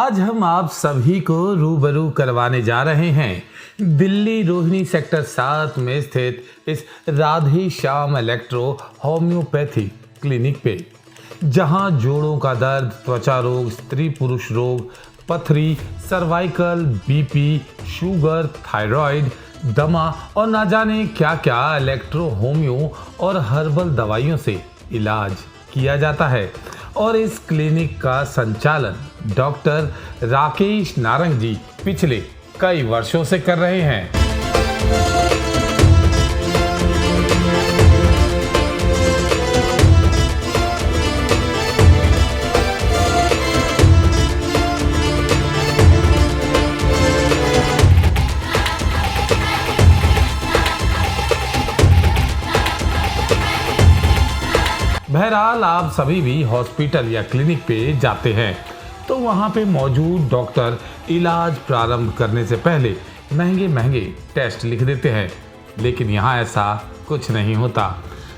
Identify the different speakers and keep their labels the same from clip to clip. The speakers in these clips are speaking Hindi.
Speaker 1: आज हम आप सभी को रूबरू करवाने जा रहे हैं दिल्ली रोहिणी सेक्टर 7 में स्थित इस Radhe Shyam electro homeopathy clinic पे, जहां जोड़ों का दर्द, त्वचा रोग, स्त्री पुरुष रोग, पथरी, सर्वाइकल, बीपी, शुगर, थायराइड, दमा और ना जाने क्या क्या इलेक्ट्रो होम्यो और हर्बल दवाइयों से इलाज किया जाता है। और इस क्लिनिक का संचालन डॉक्टर राकेश नारंग जी पिछले कई वर्षों से कर रहे हैं। बहरहाल आप सभी भी हॉस्पिटल या क्लिनिक पे जाते हैं तो वहाँ पे मौजूद डॉक्टर इलाज प्रारंभ करने से पहले महंगे महंगे टेस्ट लिख देते हैं, लेकिन यहाँ ऐसा कुछ नहीं होता,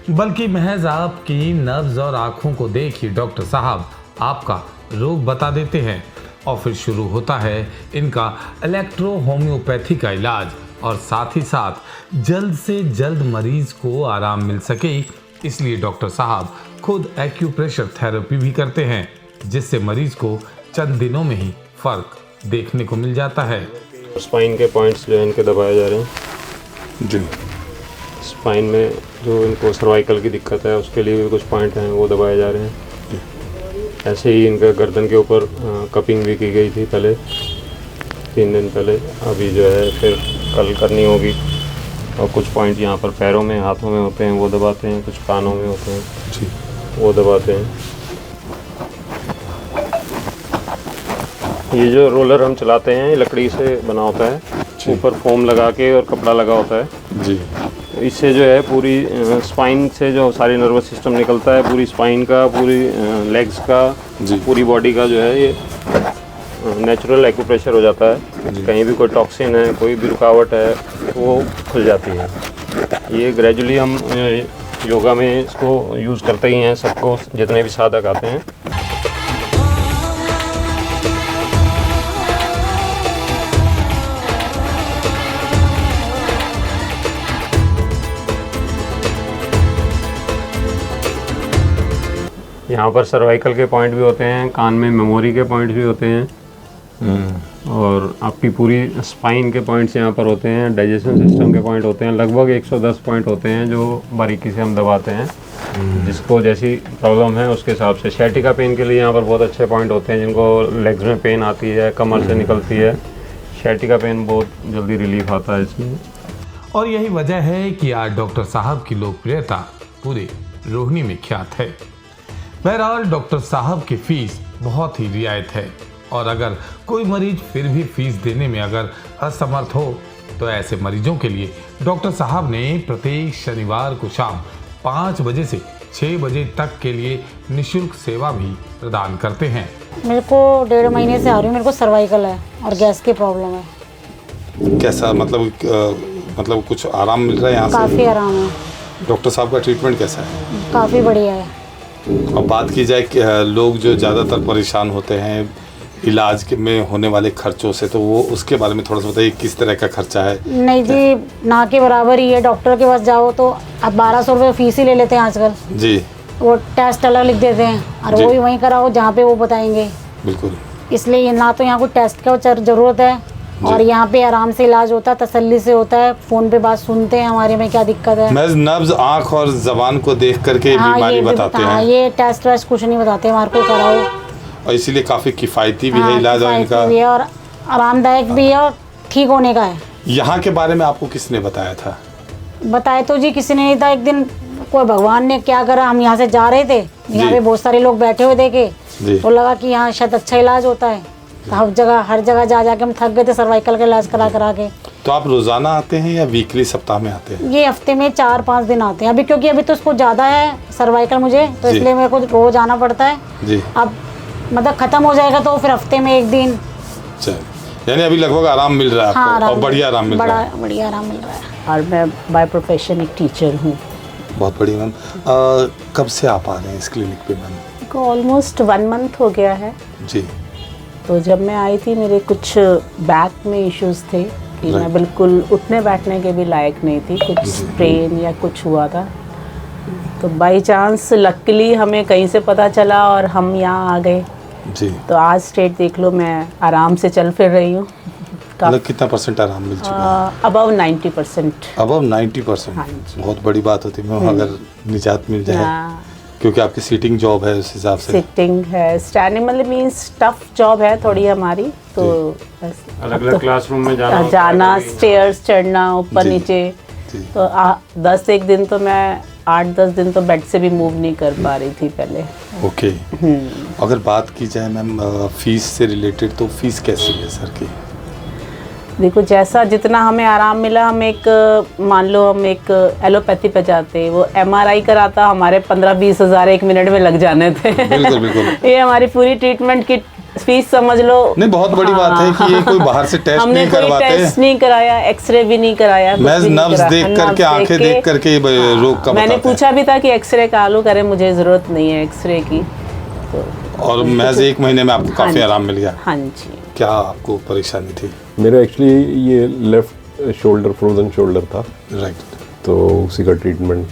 Speaker 1: बल्कि महज आपकी नब्ज और आँखों को देख ही डॉक्टर साहब आपका रोग बता देते हैं और फिर शुरू होता है इनका इलेक्ट्रो होम्योपैथी का इलाज। और साथ ही साथ जल्द से जल्द मरीज को आराम मिल सके, इसलिए डॉक्टर साहब खुद एक्यूप्रेशर थेरेपी भी करते हैं, जिससे मरीज को चंद दिनों में ही फर्क देखने को मिल जाता है।
Speaker 2: स्पाइन के पॉइंट्स जो है इनके दबाए जा रहे हैं जी। स्पाइन में जो इनको सर्वाइकल की दिक्कत है उसके लिए भी कुछ पॉइंट हैं वो दबाए जा रहे हैं। ऐसे ही इनके गर्दन के ऊपर कपिंग भी की गई थी पहले 3 दिन पहले, अभी जो है फिर कल करनी होगी। और कुछ पॉइंट यहाँ पर पैरों में, हाथों में होते हैं वो दबाते हैं, कुछ कानों में होते हैं जी वो दबाते हैं। ये जो रोलर हम चलाते हैं लकड़ी से बना होता है, ऊपर फोम लगा के और कपड़ा लगा होता है जी। इससे जो है पूरी स्पाइन से जो सारी नर्वस सिस्टम निकलता है, पूरी स्पाइन का, पूरी लेग्स का जी, पूरी बॉडी का जो है ये नेचुरल एक्यूप्रेशर हो जाता है। कहीं भी कोई टॉक्सिन है, कोई भी रुकावट है वो खुल जाती है। ये ग्रेजुअली हम योगा में इसको यूज़ करते ही हैं, सबको जितने भी साधक आते हैं। यहाँ पर सर्वाइकल के पॉइंट भी होते हैं, कान में मेमोरी के पॉइंट भी होते हैं और आपकी पूरी स्पाइन के पॉइंट्स यहाँ पर होते हैं, डाइजेशन सिस्टम के पॉइंट होते हैं। लगभग 110 पॉइंट होते हैं जो बारीकी से हम दबाते हैं, जिसको जैसी प्रॉब्लम है उसके हिसाब से। शैटिका पेन के लिए यहाँ पर बहुत अच्छे पॉइंट होते हैं, जिनको लेग्स में पेन आती है, कमर से निकलती है, शैटिका पेन बहुत जल्दी रिलीफ आता है इसमें।
Speaker 1: और यही वजह है कि आज डॉक्टर साहब की लोकप्रियता पूरे रोहिणी में ख्यात है। बहरहाल डॉक्टर साहब की फीस बहुत ही रियायत है, और अगर कोई मरीज फिर भी फीस देने में अगर असमर्थ हो तो ऐसे मरीजों के लिए डॉक्टर साहब ने प्रत्येक शनिवार को शाम 5 बजे से 6 बजे तक के लिए निःशुल्क सेवा भी प्रदान करते हैं।
Speaker 3: मेरे को 1.5 महीने से आ रही हूँ, मेरे को सर्वाइकल है और गैस की प्रॉब्लम है।
Speaker 4: कैसा मतलब कुछ आराम मिल रहा है यहाँ से?
Speaker 3: काफ़ी आराम है।
Speaker 4: डॉक्टर साहब का ट्रीटमेंट कैसा है?
Speaker 3: काफ़ी बढ़िया है।
Speaker 4: अब बात की जाए कि लोग जो ज़्यादातर परेशान होते हैं इलाज में होने वाले खर्चों से, तो वो उसके बारे में थोड़ा सा बताइए, किस तरह का खर्चा है?
Speaker 3: नहीं जी, ना के बराबर ही है। डॉक्टर के पास जाओ तो अब 1200 रुपये फीस ही ले लेते हैं आजकल
Speaker 4: जी।
Speaker 3: वो टेस्ट अलग लिख देते हैं और वो भी वहीं कराओ जहाँ पे वो बताएंगे।
Speaker 4: बिल्कुल।
Speaker 3: इसलिए ना तो यहाँ कोई टेस्ट का ज़रूरत है और यहाँ पे आराम से इलाज होता है, तसल्ली से होता है। फ़ोन पे बात सुनते हैं हमारे में क्या दिक्कत है।
Speaker 4: मैं नब्ज, आँख और जबान को देख करके बीमारी बताते हैं।
Speaker 3: ये टेस्ट वेस्ट कुछ नहीं बताते, हमारे को कराओ।
Speaker 4: और इसीलिए काफ़ी किफ़ायती भी है इलाज और इनका,
Speaker 3: और आरामदायक भी है और ठीक होने का है।
Speaker 4: यहाँ के बारे में आपको किसने बताया था?
Speaker 3: बताया तो जी किसी ने नहीं था। एक दिन कोई भगवान ने क्या करा, हम यहाँ से जा रहे थे, यहाँ पे बहुत सारे लोग बैठे हुए देखे तो लगा कि यहाँ शायद अच्छा इलाज होता है। तो हर जगह जा जाके हम थक गए थे सर्वाइकल का इलाज करा के।
Speaker 4: तो आप रोजाना आते हैं या वीकली, सप्ताह में आते हैं?
Speaker 3: ये हफ्ते में 4-5 दिन आते हैं अभी, क्योंकि अभी तो उसको ज़्यादा है सर्वाइकल मुझे, तो इसलिए मेरे को रोज आना पड़ता है जी। अब मतलब ख़त्म हो जाएगा तो फिर हफ्ते में 1 दिन।
Speaker 4: यानी अभी लगभग आराम मिल रहा है आपको?
Speaker 3: हाँ,
Speaker 4: और बढ़िया आराम मिल रहा है?
Speaker 3: बढ़िया आराम मिल रहा है।
Speaker 5: और मैं बाय प्रोफेशन एक टीचर हूँ।
Speaker 4: बहुत बढ़िया मैम। कब से आप आ रहे हैं इस क्लिनिक पे मैम?
Speaker 5: ऑलमोस्ट 1 मंथ हो गया है
Speaker 4: जी।
Speaker 5: तो जब मैं आई थी मेरे कुछ बैक में इश्यूज थे कि मैं बिल्कुल उठने बैठने के भी लायक नहीं थी, कुछ स्ट्रेन या कुछ हुआ था। तो बाई चांस लकीली हमें कहीं से पता चला और हम यहाँ आ गए।
Speaker 4: जी।
Speaker 5: तो आज स्टेट देख लो, मैं आराम से चल फिर रही हूँ।
Speaker 4: मतलब कितना % आराम मिल चुका है?
Speaker 5: अबव 90%।
Speaker 4: अबव 90%।
Speaker 5: हाँ जी।
Speaker 4: बहुत बड़ी बात होती है अगर निजात मिल जाए,
Speaker 5: हाँ,
Speaker 4: क्योंकि आपकी सीटिंग जॉब है उस हिसाब से।
Speaker 5: सिटिंग है, स्टैंडिंग मतलब मीन्स टफ जॉब है थोड़ी हमारी। तो बस
Speaker 2: अलग अलग क्लासरूम में जाना
Speaker 5: जाना, स्टेयर्स चढ़ना, ऊपर
Speaker 4: जी,
Speaker 5: नीचे।
Speaker 4: जी।
Speaker 5: तो 10 दिन तो मैं 8-10 दिन तो बेड से भी मूव नहीं कर पा रही थी पहले।
Speaker 4: ओके। अगर बात की जाए मैम फीस से रिलेटेड, तो फीस कैसी है सर की?
Speaker 5: देखो, जैसा जितना हमें आराम मिला, हम मान लो हम एक एलोपैथी पे जाते, वो MRI कराता हमारे 15-20 हज़ार 1 मिनट में लग जाने थे।
Speaker 4: बिल्कुल बिल्कुल।
Speaker 5: ये हमारी पूरी ट्रीटमेंट की फीस समझ लो।
Speaker 4: नहीं, बहुत बड़ी बात है कि ये कोई बाहर से टेस्ट
Speaker 5: हमने
Speaker 4: नहीं
Speaker 5: कोई
Speaker 4: करवाते।
Speaker 5: टेस्ट नहीं कराया, एक्सरे भी नहीं कराया, कुछ
Speaker 4: महज
Speaker 5: भी नहीं
Speaker 4: नब्ज
Speaker 5: कराया।
Speaker 4: देख करके,
Speaker 5: नब्ज
Speaker 4: आंखें देख करके ये रोग का
Speaker 5: मैंने
Speaker 4: बताते हैं।
Speaker 5: पूछा भी था कि एक्सरे करा लो, करे मुझे ज़रूरत नहीं है एक्सरे की। तो
Speaker 4: और महज 1 महीने में आपको काफी
Speaker 5: हाँ
Speaker 4: आराम मिल गया।
Speaker 5: हाँ जी।
Speaker 4: क्या आपको परेशानी थी?
Speaker 6: मेरा एक्चुअली ये लेफ़्ट शोल्डर, फ्रोजन शोल्डर था,
Speaker 4: राइट।
Speaker 6: तो उसी का ट्रीटमेंट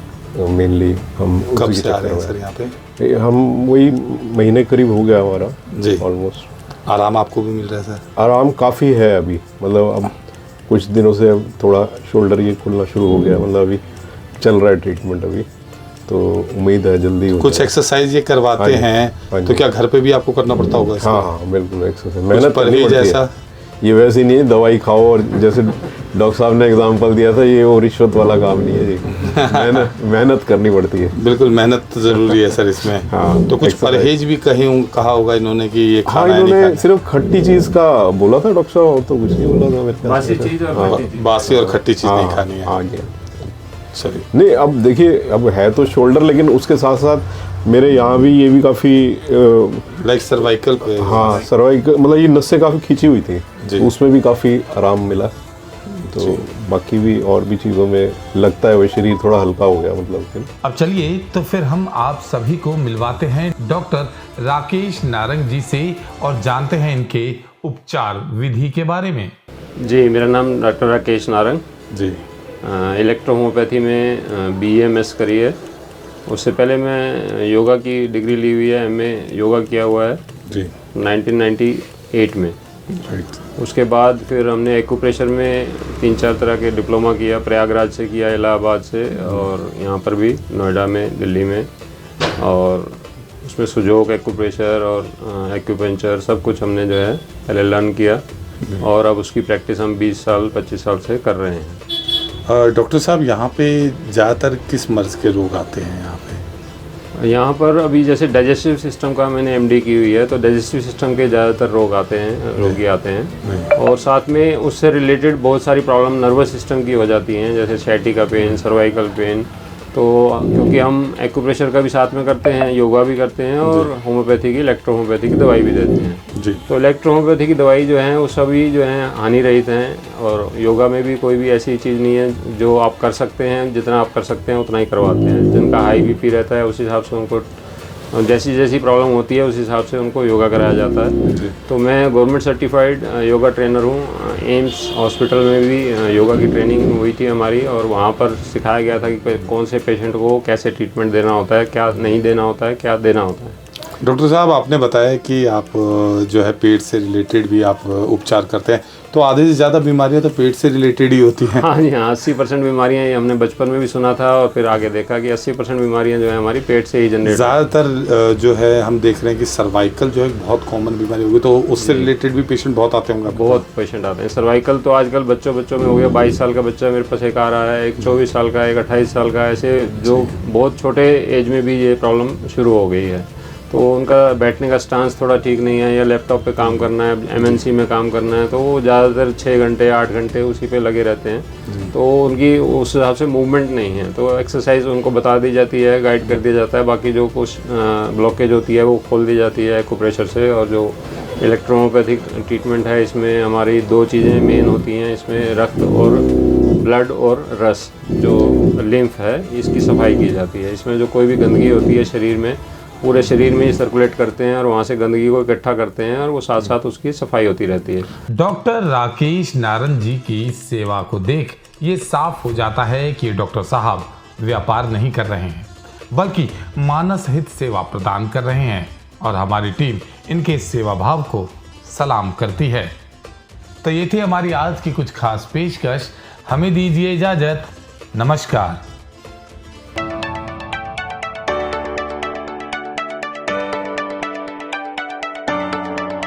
Speaker 6: मेनली हम
Speaker 4: कब
Speaker 6: उसी के
Speaker 4: से आ रहे हैं
Speaker 6: चक्कर
Speaker 4: सर यहाँ पे?
Speaker 6: में। हम वही महीने करीब हो गया हमारा
Speaker 4: जी।
Speaker 6: ऑलमोस्ट।
Speaker 4: आराम आपको भी मिल रहा है सर?
Speaker 6: आराम काफ़ी है अभी, मतलब अब कुछ दिनों से अब थोड़ा शोल्डर ये खुलना शुरू हो गया, मतलब अभी चल रहा है ट्रीटमेंट अभी, तो उम्मीद है जल्दी हो
Speaker 4: कुछ
Speaker 6: जाए।
Speaker 4: एक्सरसाइज ये करवाते
Speaker 6: हाँ जी, हाँ
Speaker 4: हैं,
Speaker 6: जी।
Speaker 4: तो क्या घर पे भी आपको करना पड़ता होगा इसका?
Speaker 6: हाँ हाँ बिल्कुल, एक्सरसाइज मेहनत करनी
Speaker 4: परहेज
Speaker 6: पड़ती
Speaker 4: ऐसा?
Speaker 6: है। ये वैसे नहीं है दवाई खाओ, और जैसे डॉक्टर साहब ने एग्जांपल दिया था, ये वो रिश्वत वाला काम नहीं है जी। मेहनत करनी पड़ती है।
Speaker 4: बिल्कुल, मेहनत तो जरूरी है सर इसमें।
Speaker 6: हाँ,
Speaker 4: तो कुछ
Speaker 6: exercise।
Speaker 4: परहेज भी कहा होगा इन्होंने कि ये
Speaker 6: हाँ,
Speaker 4: खाना है नहीं
Speaker 6: इन्होंने
Speaker 4: खाना।
Speaker 6: सिर्फ खट्टी चीज का बोला था डॉक्टर साहब, और तो कुछ नहीं बोला था मेरे ख्याल
Speaker 2: बासी
Speaker 6: से।
Speaker 2: चीज़ और
Speaker 6: हाँ,
Speaker 2: खट्टी चीज़।
Speaker 4: बासी और खट्टी चीज नहीं
Speaker 6: हाँ,
Speaker 4: खानी है।
Speaker 6: हाँ जी।
Speaker 4: चलिए।
Speaker 6: नहीं, अब देखिए, अब है तो शोल्डर, लेकिन उसके साथ साथ मेरे यहाँ भी ये भी काफ़ी
Speaker 4: लाइक सर्वाइकल पे?
Speaker 6: हाँ, सर्वाइकल, मतलब ये नसें काफ़ी खींची हुई थी,
Speaker 4: जी।
Speaker 6: उसमें भी काफ़ी आराम मिला। तो बाकी भी और भी चीज़ों में लगता है वो शरीर थोड़ा हल्का हो गया, मतलब।
Speaker 1: अब चलिए तो फिर हम आप सभी को मिलवाते हैं डॉक्टर राकेश नारंग जी से और जानते हैं इनके उपचार विधि के बारे में।
Speaker 2: जी, मेरा नाम डॉक्टर राकेश नारंग।
Speaker 4: जी।
Speaker 2: इलेक्ट्रो होम्योपैथी में BAMS करी है। उससे पहले मैं योगा की डिग्री ली हुई है, MA योगा किया हुआ है
Speaker 4: जी।
Speaker 2: 1998 में।
Speaker 4: राइट।
Speaker 2: उसके बाद फिर हमने एक्यूप्रेशर में 3-4 तरह के डिप्लोमा किया, प्रयागराज से किया, इलाहाबाद से, और यहाँ पर भी नोएडा में, दिल्ली में। और उसमें सुजोक, एक्यूप्रेशर और एक्यूपेंचर सब कुछ हमने जो है पहले लर्न किया, और अब उसकी प्रैक्टिस हम 20 साल 25 साल से कर रहे हैं।
Speaker 4: डॉक्टर साहब, यहाँ पे ज़्यादातर किस मर्ज के रोग आते हैं यहाँ पे?
Speaker 2: यहाँ पर अभी जैसे डाइजेस्टिव सिस्टम का मैंने MD की हुई है, तो डाइजेस्टिव सिस्टम के ज़्यादातर रोग आते हैं, रोगी आते हैं। और साथ में उससे रिलेटेड बहुत सारी प्रॉब्लम नर्वस सिस्टम की हो जाती हैं, जैसे सैटिका पेन, सर्वाइकल पेन। तो क्योंकि हम एक्यूप्रेशर का भी साथ में करते हैं, योगा भी करते हैं, और होम्योपैथी की, इलेक्ट्रो होम्योपैथी की दवाई भी देते हैं।
Speaker 4: जी।
Speaker 2: तो इलेक्ट्रो होम्योपैथी की दवाई जो है वो सभी जो है हानि रहित हैं, और योगा में भी कोई भी ऐसी चीज़ नहीं है। जो आप कर सकते हैं, जितना आप कर सकते हैं उतना ही करवाते हैं। जिनका हाई BP रहता है उस हिसाब से उनको जैसी जैसी प्रॉब्लम होती है उस हिसाब से उनको योगा कराया जाता है। तो मैं गवर्नमेंट सर्टिफाइड योगा ट्रेनर हूँ। एम्स हॉस्पिटल में भी योगा की ट्रेनिंग हुई थी हमारी, और वहाँ पर सिखाया गया था कि कौन से पेशेंट को कैसे ट्रीटमेंट देना होता है, क्या नहीं देना होता है, क्या देना होता है।
Speaker 4: डॉक्टर साहब, आपने बताया कि आप जो है पेट से रिलेटेड भी आप उपचार करते हैं, तो आधे से ज़्यादा बीमारियां तो पेट से रिलेटेड ही होती हैं।
Speaker 2: हाँ जी, हाँ, 80% बीमारियाँ, ये हमने बचपन में भी सुना था, और फिर आगे देखा कि 80% बीमारियाँ जो है हमारी पेट से ही जनरेट।
Speaker 4: ज़्यादातर जो है हम देख रहे हैं कि सर्वाइकल जो है बहुत कॉमन बीमारी होगी, तो उससे रिलेटेड भी पेशेंट बहुत आते होंगे?
Speaker 2: बहुत पेशेंट आते हैं। सर्वाइकल तो आजकल बच्चों में हो गया। 22 साल का बच्चा मेरे पास एक आ रहा है, एक 24 साल का, एक 28 साल का, ऐसे जो बहुत छोटे एज में भी ये प्रॉब्लम शुरू हो गई है। तो उनका बैठने का स्टांस थोड़ा ठीक नहीं है, या लैपटॉप पे काम करना है, MNC में काम करना है, तो वो ज़्यादातर 6 घंटे 8 घंटे उसी पे लगे रहते हैं। तो उनकी उस हिसाब से मूवमेंट नहीं है, तो एक्सरसाइज उनको बता दी जाती है, गाइड कर दिया जाता है। बाकी जो कुछ ब्लॉकेज होती है वो खोल दी जाती है एक्यूप्रेशर से। और जो इलेक्ट्रोहोम्योपैथिक ट्रीटमेंट है, इसमें हमारी 2 चीज़ें मेन होती हैं। इसमें रक्त और ब्लड और रस, जो लिम्फ है, इसकी सफाई की जाती है। इसमें जो कोई भी गंदगी होती है शरीर में, पूरे शरीर में सर्कुलेट करते हैं और वहाँ से गंदगी को इकट्ठा करते हैं और वो साथ साथ उसकी सफाई होती रहती है।
Speaker 1: डॉक्टर राकेश नारंग जी की सेवा को देख ये साफ हो जाता है कि डॉक्टर साहब व्यापार नहीं कर रहे हैं बल्कि मानस हित सेवा प्रदान कर रहे हैं और हमारी टीम इनके सेवा भाव को सलाम करती है। तो ये थी हमारी आज की कुछ खास पेशकश। हमें दीजिए इजाजत। नमस्कार।